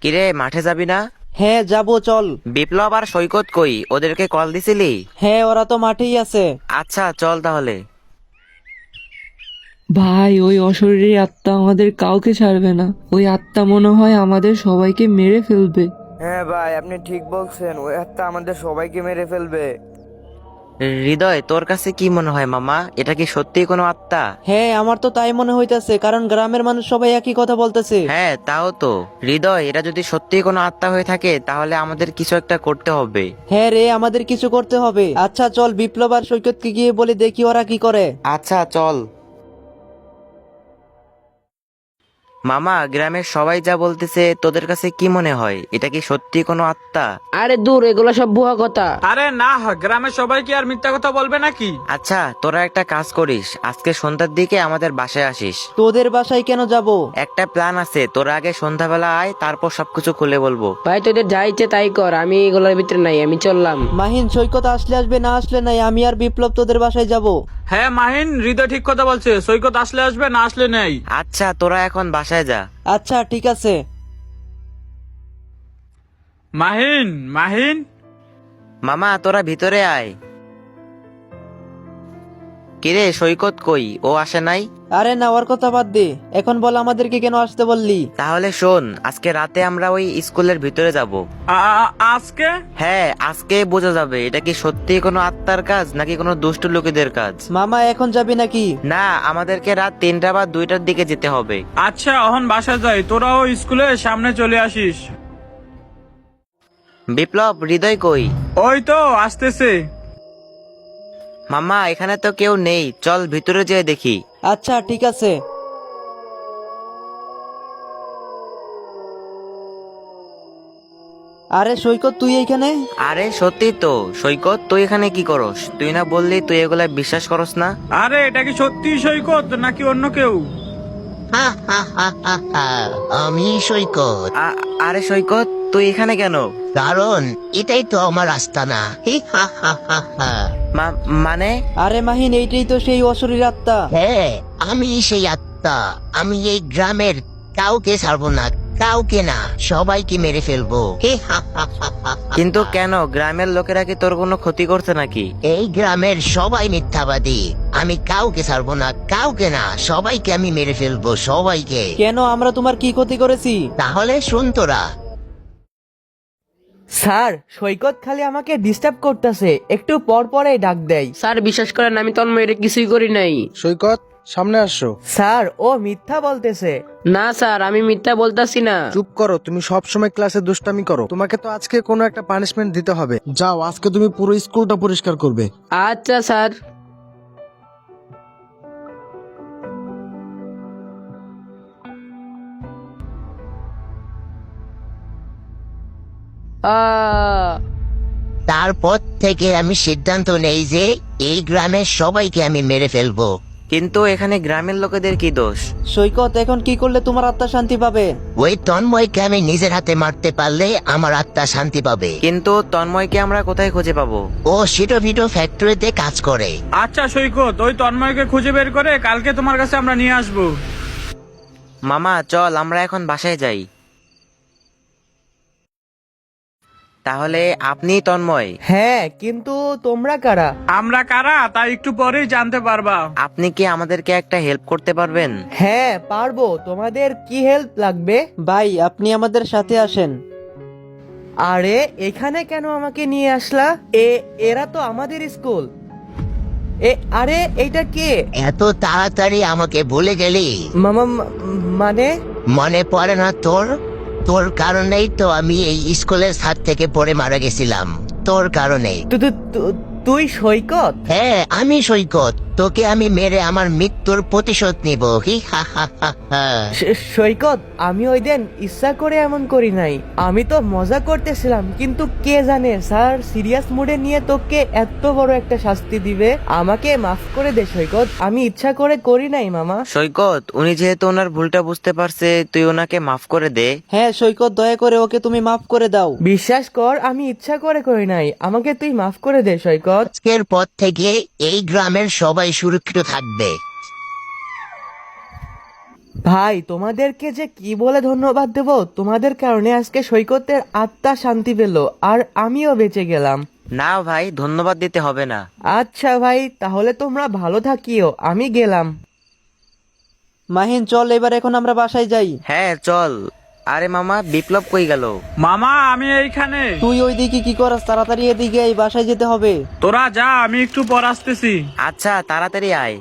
কিরে, মাঠে যাবি না? হ্যাঁ যাবো, চল। বিপ্লব আর সৈকত কই? ওদেরকে কল দিছিলি? হ্যাঁ, ওরা তো মাঠেই আছে। আচ্ছা, চল তাহলে। ভাই, ওই অশরীরী আত্মা আমাদের কাউকে ছাড়বে না। ওই আত্মা মনে হয় আমাদের সবাইকে মেরে ফেলবে। হ্যাঁ ভাই, আপনি ঠিক বলছেন, ওই আত্মা আমাদের সবাইকে মেরে ফেলবে। হৃদয়, তোর কাছে কি মনে হয় মামা? এটা কি সত্যিই কোনো আত্মা? হ্যাঁ, আমার তো তাই মনে হইতাছে, কারণ গ্রামের মানুষ সবাই একই কথা বলতেছে। হ্যাঁ, তাও তো। হৃদয়, এটা যদি সত্যিই কোনো আত্মা হয়ে থাকে তাহলে আমাদের কিছু একটা করতে হবে। হ্যাঁ রে, আমাদের কিছু করতে হবে। আচ্ছা চল, বিপ্লব আর সৈকতকে গিয়ে বলে দেখি ওরা কি করে। আচ্ছা, চল। মামা, গ্রামের সবাই যা বলতেছে, তোদের কাছে কি মনে হয়? এটা কি সত্যি কোনো আত্মা? আরে দূর, এগুলো সব ভুয়া কথা। আরে না, গ্রামের সবাই কি আর মিথ্যা কথা বলবে নাকি? আচ্ছা, তোরা একটা কাজ করিস, আজকে সন্ধ্যার দিকে আমাদের বাসায় আসিস। তোদের বাসায় কেন যাব? একটা প্ল্যান আছে, তোরা আগে সন্ধ্যাবেলা আয়, তারপর সবকিছু খুলে বলবো। ভাই তোদের যা ইচ্ছে তাই কর, আমি এগুলোর ভিতরে নাই, আমি চললাম। মাহিন, সৈকত আসলে আসবে, না আসলে নাই। আমি আর বিপ্লব তোদের বাসায় যাব। হ্যাঁ মাহিন, হৃদয় ঠিক কথা বলছে, সৈকত আসলে আসবে, না আসলে নেই। আচ্ছা, তোরা এখন বাসায় যা। আচ্ছা ঠিক আছে। মাহিন, মাহিন। মামা, তোরা ভিতরে আয়। কিরে, সৈকত কই? ও আসে নাই? আরে না, ওর কথা বাদ দে। এখন বল, আমাদেরকে কেন আসতে বললি? তাহলে শোন, আজকে রাতে আমরা ওই স্কুলের ভিতরে যাব। আজকে? হ্যাঁ, আজকে বোঝা যাবে এটা কি সত্যি কোনো আত্মার কাজ নাকি কোনো দুষ্ট লোকেদের কাজ। মামা, এখন যাবি নাকি? না, আমাদেরকে রাত 3টা বা 2টার দিকে যেতে হবে। আচ্ছা, এখন বাসা যাই, তোরাও স্কুলের সামনে চলে আসিস। বিপ্লব, হৃদয় কই? ওই তো আসতেছে। মামা, এখানে তো কেউ নেই, চল ভিতরে যেয়ে দেখি। আচ্ছা ঠিক আছে। আরে সৈকত, তুই এইখানে? আরে সত্যি তো। সৈকত, তুই এখানে কি করস? তুই না বললি তুই এগুলা বিশ্বাস করস না? আরে এটা কি সত্যি সৈকত নাকি অন্য কেউ? আমি সৈকত। আরে সৈকত, তুই এখানে কেন? কারণ এটাই তো আমার আস্তানা। মানে? আরে মাহিন, এইটাই তো সেই অশরীর আত্মা। হ্যাঁ, আমি সেই আত্মা। আমি এই গ্রামের কাউকে ছাড়বো না, কাউকে না, সবাইকে মেরে ফেলবো। কিন্তু কেন? গ্রামের লোকেরা কি তোর কোনো ক্ষতি করছে নাকি? এই গ্রামের সবাই মিথ্যাবাদী। আমি কাউকে ছাড়বো না, কাউকে না, সবাইকে আমি মেরে ফেলবো, সবাইকে। কেন? আমরা তোমার কি ক্ষতি করেছি? তাহলে শুন তোরা। স্যার, সৈকত খালি আমাকে ডিস্টার্ব করতেছে, একটু পর পরেই ডাক দেয়। স্যার বিশ্বাস করেন, আমি তন্ময়ের কিছুই করি নাই। সৈকত, সামনে আসো। স্যার, ও মিথ্যা বলতেছে। না স্যার, আমি মিথ্যা বলতাছি না। চুপ করো, তুমি সব সময় ক্লাসে দুষ্টামি করো। তোমাকে তো আজকে কোনো একটা পানিশমেন্ট দিতে হবে। যাও, আজকে তুমি পুরো স্কুলটা পরিষ্কার করবে। আচ্ছা স্যার। তারপর থেকে আমি সিদ্ধান্ত নেই যে এই গ্রামের সবাইকে আমি মেরে ফেলবো। কিন্তু এখানে গ্রামের লোকেদের কি দোষ? সৈকত, এখন কি করলে তোমার আত্মা শান্তি পাবে? ওই তন্ময়কে আমি নিজের হাতে মারতে পারলে আমার আত্মা শান্তি পাবে। কিন্তু তন্ময়কে আমরা কোথায় খুঁজে পাবো? ও সিটো ভিটো ফ্যাক্টরিতে কাজ করে। আচ্ছা সৈকত, ওই তন্ময়কে খুঁজে বের করে কালকে তোমার কাছে আমরা নিয়ে আসবো। মামা, চল আমরা এখন বাসায় যাই। তাহলে আপনি তন্ময়? হ্যাঁ, কিন্তু তোমরা কারা? আমরা কারা তা একটু পরেই জানতে পারবা। আপনি কি আমাদেরকে একটা হেল্প করতে পারবেন? হ্যাঁ পারবো। তোমাদের কি হেল্প লাগবে? ভাই, আপনি আমাদের সাথে আসেন। আরে এখানে কেন আমাকে নিয়ে আসলা? এরা তো আমাদের স্কুল। আরে এইটা কে? এত তাড়াতাড়ি আমাকে ভুলে গেলি? মামা, মানে? মনে পড়ে না তোর? তোর কারণেই তো আমি এই স্কুলের ছাদ থেকে পড়ে মারা গেছিলাম, তোর কারণে। তুই সৈকত? হ্যাঁ, আমি সৈকত। তোকে আমি মেরে আমার মৃত্যুর প্রতিশোধ নিব। হি হা হা হা হা। সৈকত, আমি ওই দিন ইচ্ছা করে এমন করি নাই। আমি তো মজা করতেছিলাম, কিন্তু কে জানে স্যার সিরিয়াস মুডে নিয়ে তোকে এত বড় একটা শাস্তি দিবে। আমাকে মাফ করে দে সৈকত, আমি ইচ্ছা করে করি নাই মামা। সৈকত, উনি যেহেতু ওনার ভুলটা বুঝতে পারছে, তুই ওনাকে মাফ করে দে। হ্যাঁ সৈকত, দয়া করে ওকে তুমি মাফ করে দাও। বিশ্বাস কর, আমি ইচ্ছা করে করি নাই, আমাকে তুই মাফ করে দে সৈকত। আজকের পর থেকে এই গ্রামের সবাই সুরক্ষিত থাকবে। ভাই তোমাদেরকে যে কি বলে ধন্যবাদ দেব, তোমাদের কারণে আজকে সৈকতের আত্মা শান্তি পেল আর আমিও বেঁচে গেলাম। না ভাই, ধন্যবাদ দিতে হবে না। আচ্ছা ভাই, তাহলে তোমরা ভালো থাকিও, আমি গেলাম। মাহিন চল এবার এখন আমরা বাসায় যাই। হ্যাঁ চল। আরে মামা, বিপ্লব কই গেল? মামা আমি এইখানে। তুই ওইদিকে কি করাস? তাড়াতাড়ি এদিকে এই বাসায় যেতে হবে। তোরা যা, আমি একটু পর আসতেছি। আচ্ছা তাড়াতাড়ি আয়।